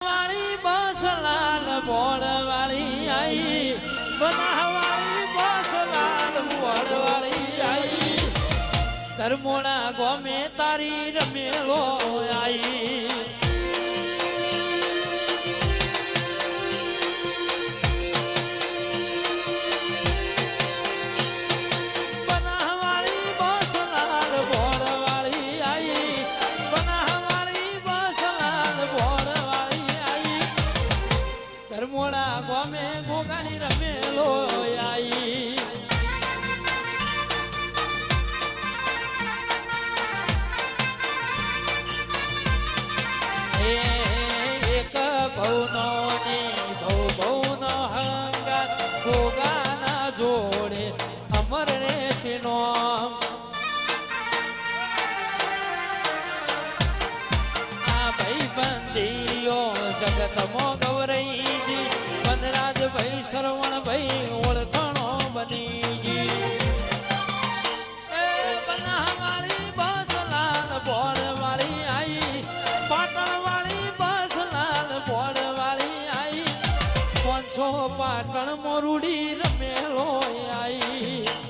વાળી બસ લાલ બોળ વાળી આઈ બનાવાળી બસ લાલ બોળ વાળી આઈ ધર્મોણા ગોમે તારી રમેલો આઈ ધર્મોડા ગોમે ગોગાની રમેલો આઈ એક ભવનો ની ભવનો હંગાર ગોગાના જોડે અમર રે છીનો આ ભાઈ બંધીઓ જગતમો ગૌરઈજી વનરાજ ભાઈ શ્રવણ ભાઈ ઓળખાણો બનીજી એ બનાવાળી બસ લાલ બોળ વાળી આઈ પાટણ વાળી બસ લાલ બોળ વાળી આઈ 500 પાટણ મોરુડી રમેલો આઈ